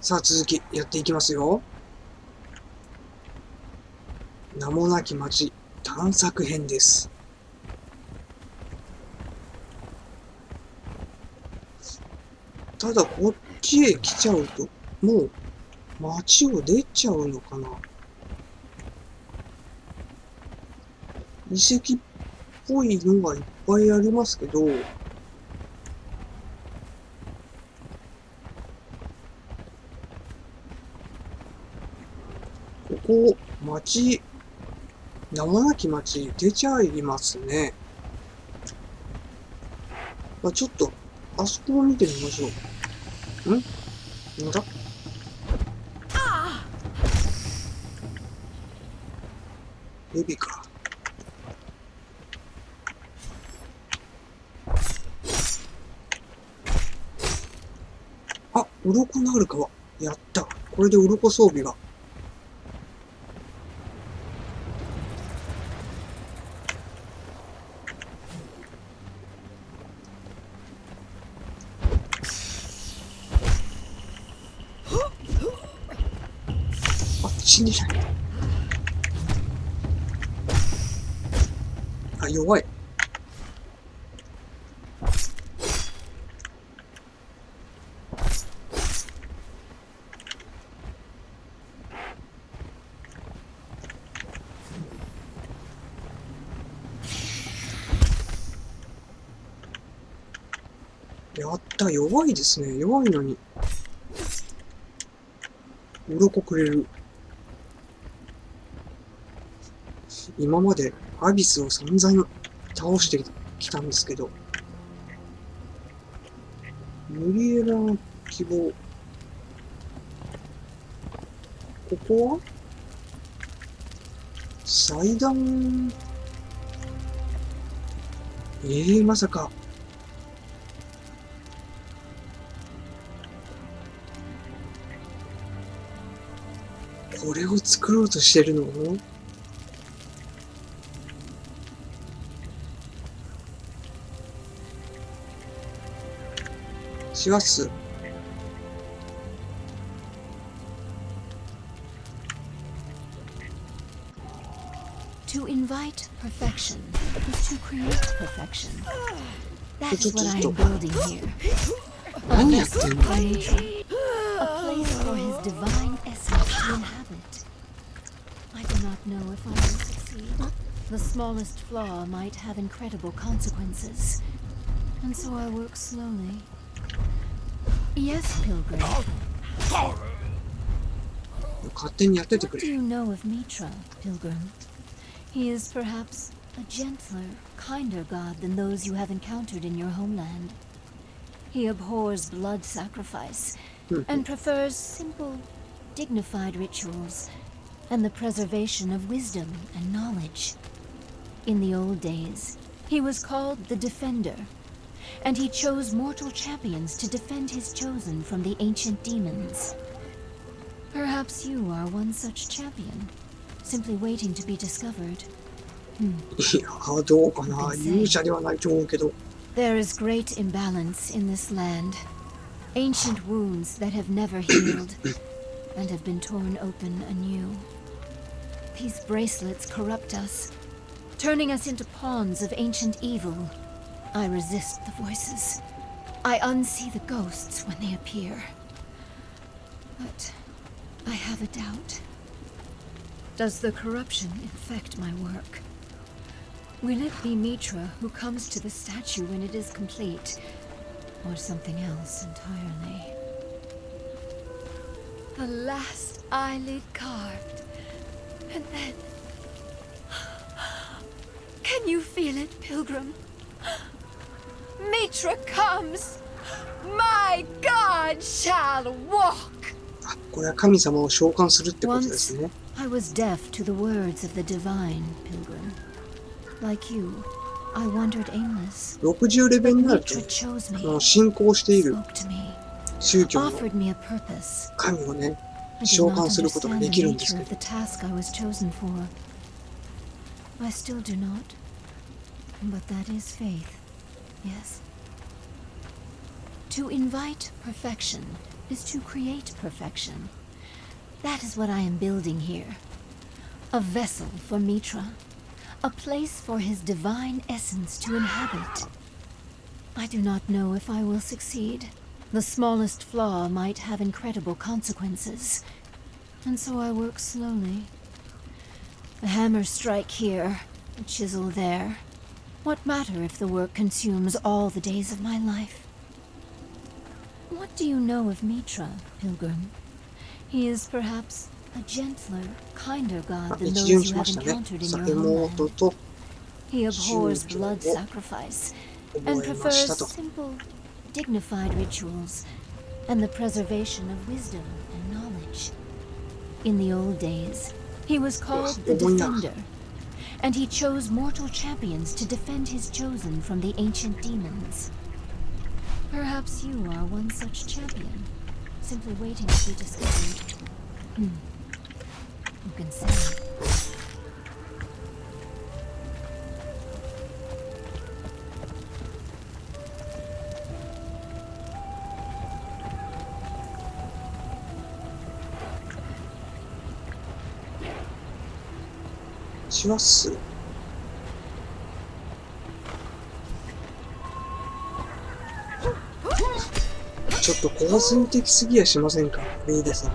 さあ続きやっていきますよ。名もなき街探索編です。ただこっちへ来ちゃうともう街を出ちゃうのかな。遺跡っぽいのがいっぱいありますけど、ここ町、名もなき町出ちゃいますね。ちょっとあそこを見てみましょう。なんだ？ヘビか。あ、鱗のある川。やった。これで鱗装備が。死んでない。あ、弱い。やった、弱いですね。弱いのに。鱗くれる。今までアビスを散々倒してきたんですけど。無理エラー希望。ここは祭壇。まさか。これを作ろうとしてるの？します。To invite perfection is to create perfection. That is what I am building here. A vessel by nature, a place for his divine essence to inhabit. I do not know if I will succeed. The smallest flaw might have incredible consequences, and so I work slowly. Yes, Pilgrim. 勝手にやっててく What れ。 do you know of Mitra, Pilgrim? He is perhaps a gentler, kinder god than those you have encountered in your homeland. He abhors blood sacrifice and prefers simple, dignified rituals and the preservation of wisdom and knowledge. In the old days, he was called the Defender, and he chose mortal champions to defend his chosen from the ancient demons. Perhaps you are one such champion, simply waiting to be discovered. いや、どうかな。勇者ではないと思うけど。There is great imbalance in this land. Ancient wounds that have never healed and have been torn open anew. These bracelets corrupt us, turning us into pawns of ancient evil. I resist the voices. I unsee the ghosts when they appear. But I have a doubt. Does the corruption infect my work? Will it be Mitra who comes to the statue when it is complete, or something else entirely? The last eyelid carved, and then... Can you feel it, Pilgrim? Mitra comes! My God shall walk! あ、これは神様を召喚するってことですね。 I was deaf to the words of the divine, Pilgrim. Like you, I wandered aimless. 60レベルになると、信仰している宗教の神をね、召喚することができるんですけど。I still do not, but that is faith, yes. To invite perfection is to create perfection. That is what I am building here. A vessel for Mitra. A place for his divine essence to inhabit. I do not know if I will succeed. The smallest flaw might have incredible consequences. And so I work slowly. A hammer strike here, a chisel there. What matter if the work consumes all the days of my life? What do you know of Mitra, Pilgrim? He is perhaps a gentler, kinder god than those you have encountered in your homeland. He abhors blood sacrifice and prefers simple, dignified rituals and the preservation of wisdom and knowledge. In the old days, he was called the Defender, and he chose mortal champions to defend his chosen from the ancient demons. Perhaps you are one such champion, simply waiting to be discovered. You can say. します。ちょっと構成的すぎやしませんか、リーダーさん。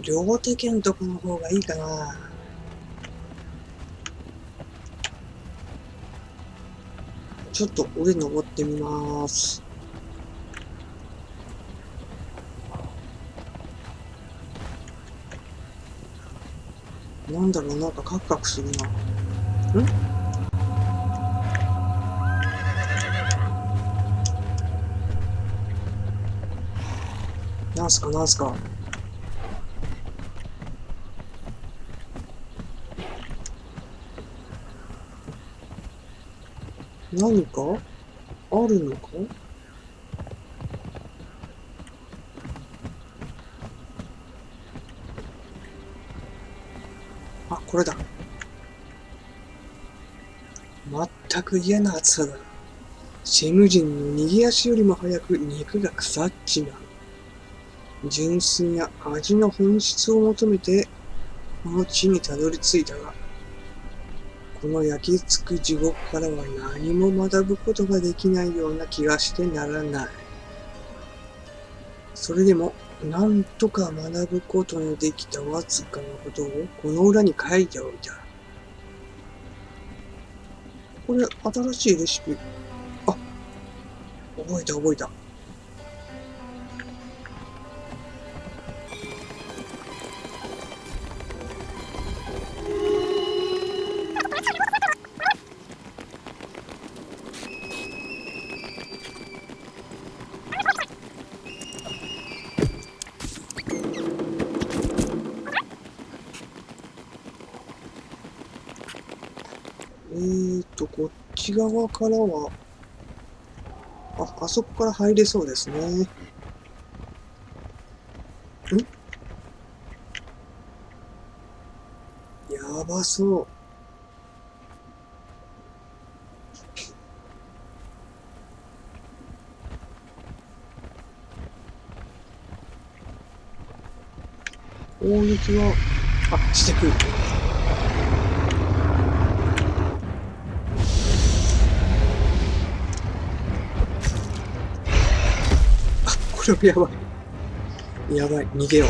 両手剣とこの方がいいかな。ちょっと上登ってみます。なんだろう、なんかカクカクするな。なんすかなんすか。何かあるのか。あ、これだ。全く嫌な暑さだ。シェム人の逃げ足よりも早く肉が腐っちまう。純粋な味の本質を求めてこの地にたどり着いたが、この焼き付く地獄からは何も学ぶことができないような気がしてならない。それでもなんとか学ぶことのできたわずかなことをこの裏に書いておいた。これ新しいレシピ。あ、覚えた覚えた。こっち側からは、あそこから入れそうですね。やばそう。攻撃は、してくる。これやばい。やばい。逃げよう。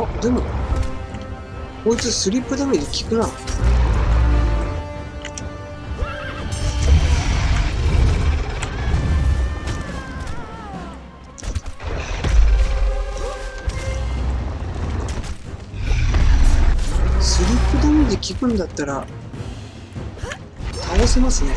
あ、でもこいつスリップダメージ効くな。スリップダメージ効くんだったら倒せますね。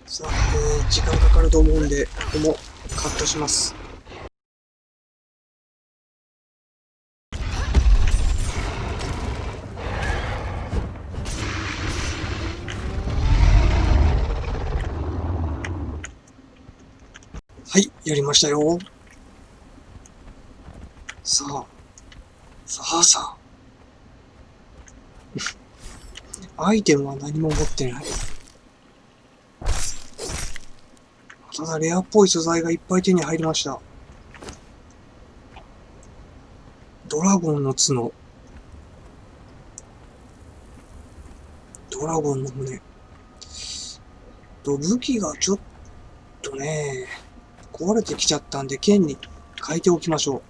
さあ、時間かかると思うんで、ここもカットします。はい、やりましたよ。さあ、さあ。アイテムは何も持ってない。ただレアっぽい素材がいっぱい手に入りました。ドラゴンの角。ドラゴンの骨。武器がちょっとね、壊れてきちゃったんで剣に変えておきましょ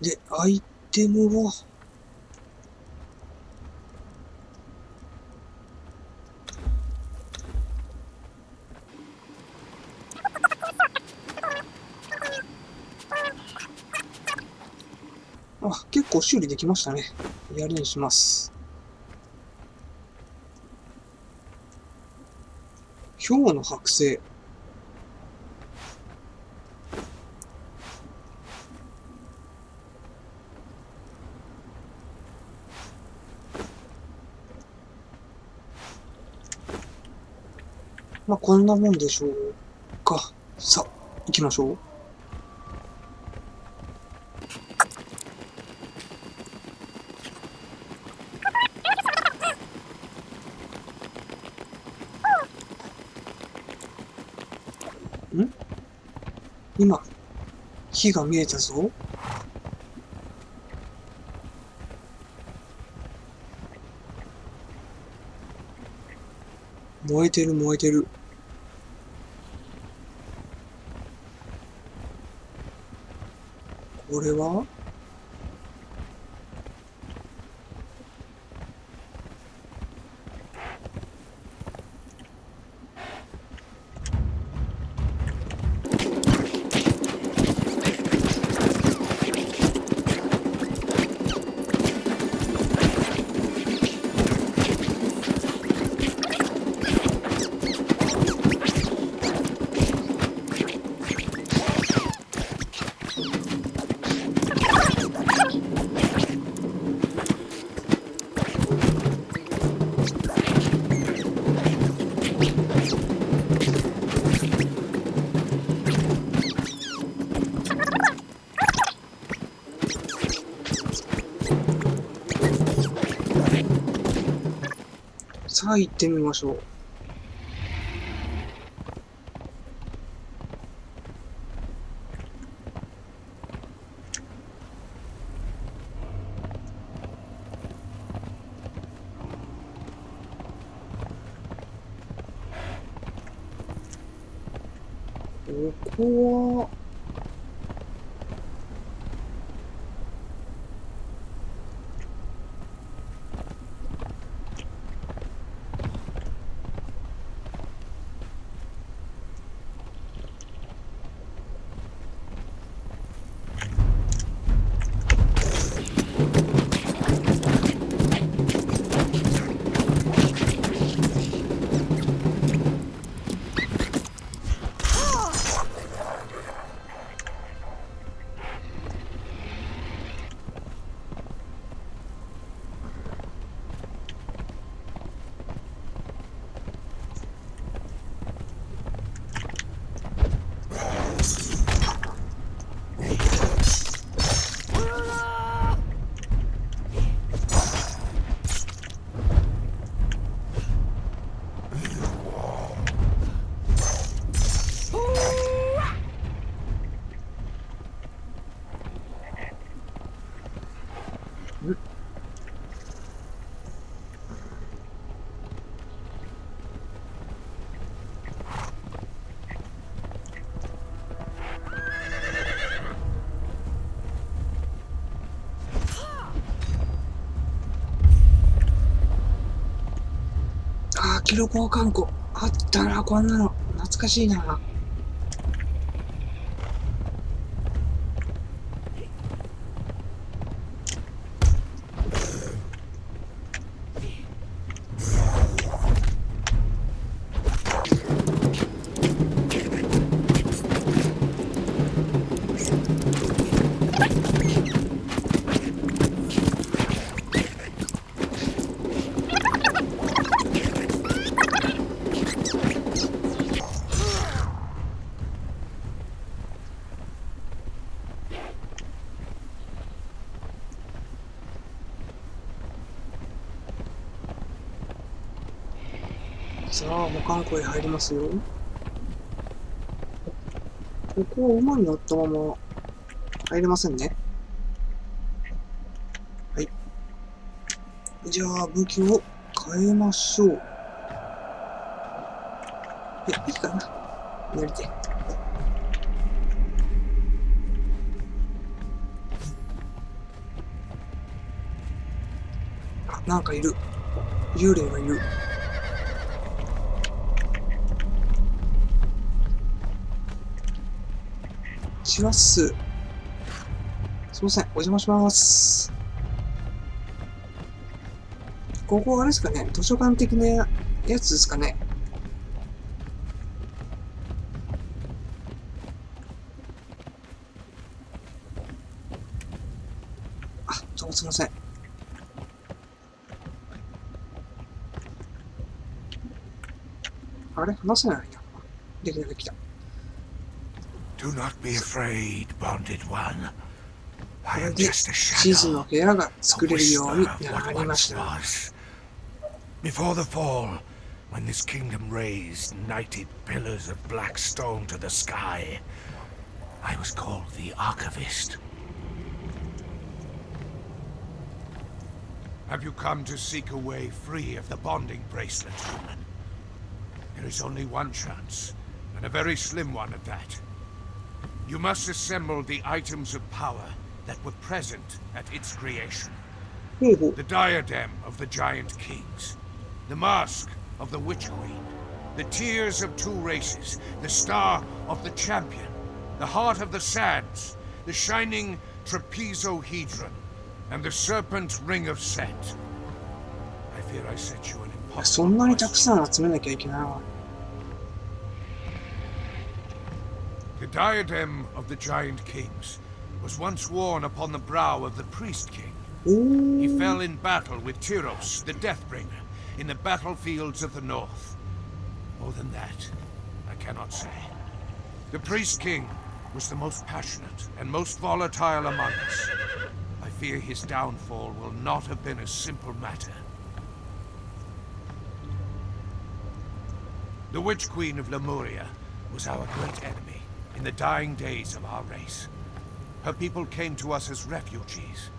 う。で、アイテムは、結構修理できましたね。やりにします。氷の剥製。こんなもんでしょうか。さあ、行きましょう。今、火が見えたぞ。燃えてる燃えてる。これはさあ行ってみましょう。ここは、キロ交換庫。あったな、こんなの。懐かしいな。さあ、保管庫へ入りますよ。ここは馬に乗ったまま入れませんね。はい。じゃあ、武器を変えましょう。いいかな。やりて。あ、なんかいる。幽霊がいる。します。すいません、お邪魔します。ここあれですかね、図書館的なやつですかね。あ、どうもすいません。あれ話せないな。できた。Do not be afraid, bonded one. これで地図の部屋が作れるようになりました。Before the fall, when this kingdom raised knighted pillars of black stone to the sky, I was called the Archivist. Have you come to seek a way free of the bonding bracelet, human? There is only one chance, and a very slim one at that. You must assemble the items of power that were present at its creation. The diadem of the giant kings, the mask of the witch queen, the tears of two races, the star of the champion, the heart of the sands, the shining trapezohedron, and the serpent ring of Set. I fear I set you an impossible そんなにたくさん集めなきゃいけないわ。The diadem of the giant kings was once worn upon the brow of the priest king. He fell in battle with Tyros, the Deathbringer, in the battlefields of the north. More than that, I cannot say. The priest king was the most passionate and most volatile among us. I fear his downfall will not have been a simple matter. The Witch Queen of Lemuria was our great enemy in the dying days of our race. Her people came to us as refugees,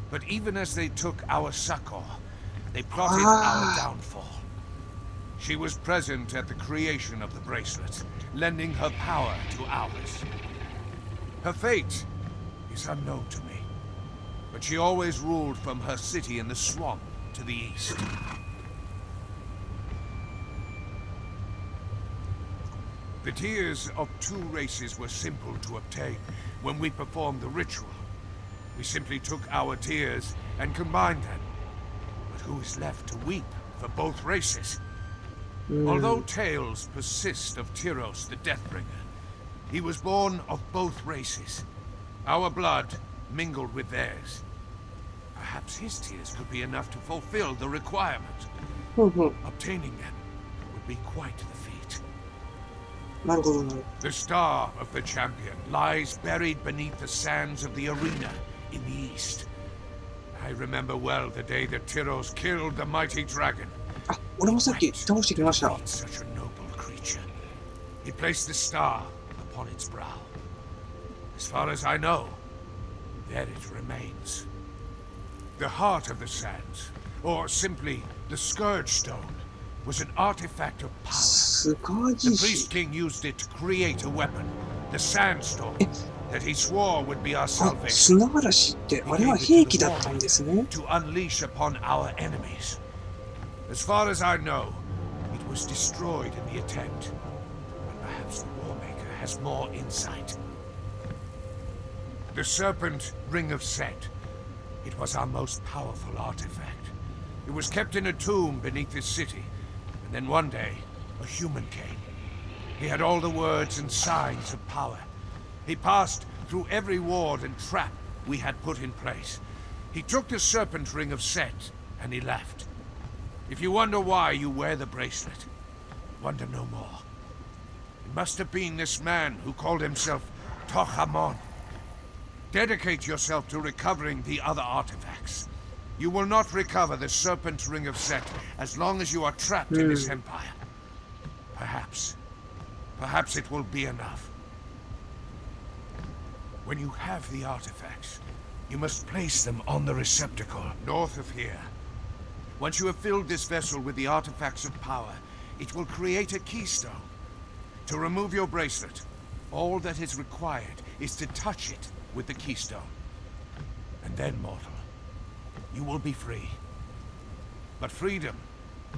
but even as they took our succor, they plotted our downfall. She was present at the creation of the bracelet, lending her power to ours. Her fate is unknown to me, but she always ruled from her city in the swamp to the east. The tears of two races were simple to obtain when we performed the ritual. We simply took our tears and combined them. But who is left to weep for both races? Although tales persist of Tyros the Deathbringer, he was born of both races. Our blood mingled with theirs. Perhaps his tears could be enough to fulfill the requirement. Obtaining them would be quite the feat. The star of the champion lies buried beneath the sands of the arena in the east. I remember well the day that Tyros killed the mighty dragon. あ、俺もさっき倒してきました。 Such a noble creature. He placed the star upon its brow. As far as I know, there it remains. The heart of the sands, or simply the Scourge Stone, was an artifact of power. The priest king used it to create a weapon, the Sandstorm, that he swore would be our salvation. 砂嵐ってあれは兵器だったんですね。 To unleash upon our enemies. As far as I know, it was destroyed in the attempt. But perhaps the Warmaker has more insight. The Serpent Ring of Set. It was our most powerful artifact. It was kept in a tomb beneath this city. And then one day, a human came. He had all the words and signs of power. He passed through every ward and trap we had put in place. He took the Serpent Ring of Set, and he left. If you wonder why you wear the bracelet, wonder no more. It must have been this man who called himself Tohamon. Dedicate yourself to recovering the other artifacts. You will not recover the Serpent Ring of Set as long as you are trapped in this empire. Perhaps it will be enough. When you have the artifacts, you must place them on the receptacle north of here. Once you have filled this vessel with the artifacts of power, it will create a keystone. To remove your bracelet, all that is required is to touch it with the keystone. And then, mortal, you will be free. But freedom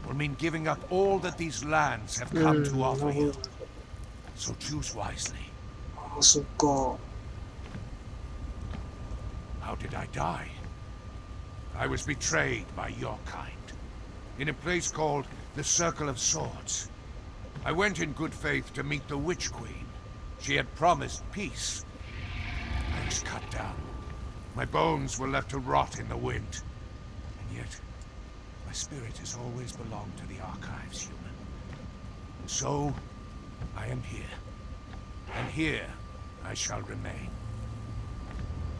will mean giving up all that these lands have come to offer you. So choose wisely. あ、そっか。 How did I die? I was betrayed by your kind. In a place called the Circle of Swords. I went in good faith to meet the Witch Queen. She had promised peace. I was cut down. My bones were left to rot in the wind. And yet, my spirit has always belonged to the Archives, human. And so, I am here. And here, I shall remain.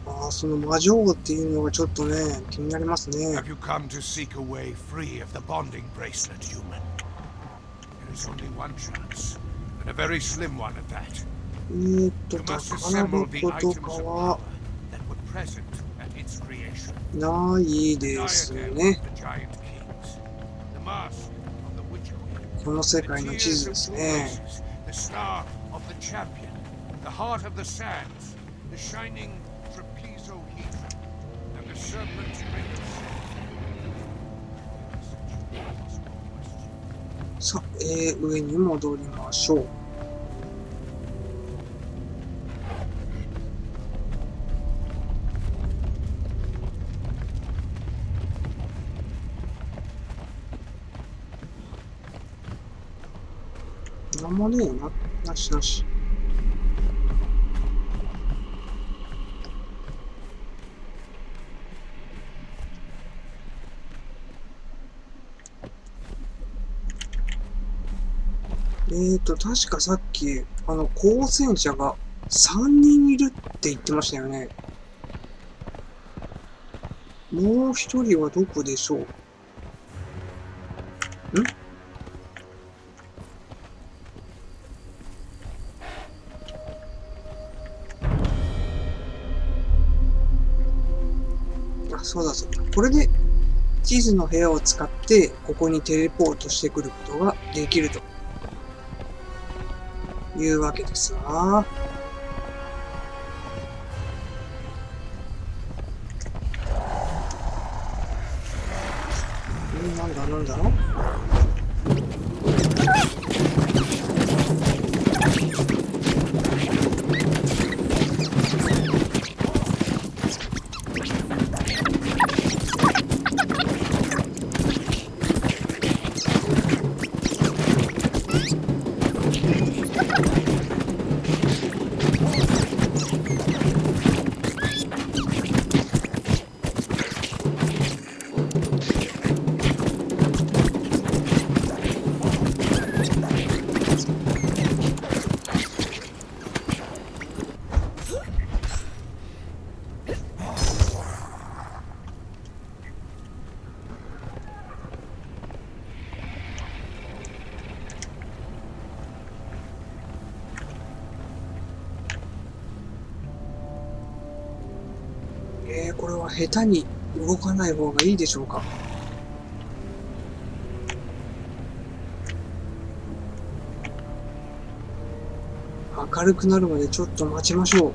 ああ、その魔女っていうのがちょっとね、気になりますね。 Have you come to seek a way free of the bonding bracelet, human? There is only one chance, and a very slim one at that. 宝箱とかはthat were present at its creation. ないですね。 The giant kings, the mask of the witch queen, この世界の地図ですね。 the star of the champion, the heart of the sands, the shining trapezohedron, and the serpent's ring of set. さあ、上に戻りましょう。なんもねえな。なしなし。確かさっき、光戦者が3人いるって言ってましたよね。もう一人はどこでしょう？そうだそうだ。これで地図の部屋を使ってここにテレポートしてくることができるというわけですわ。なんだこれは下手に動かない方がいいでしょうか。明るくなるまでちょっと待ちましょう。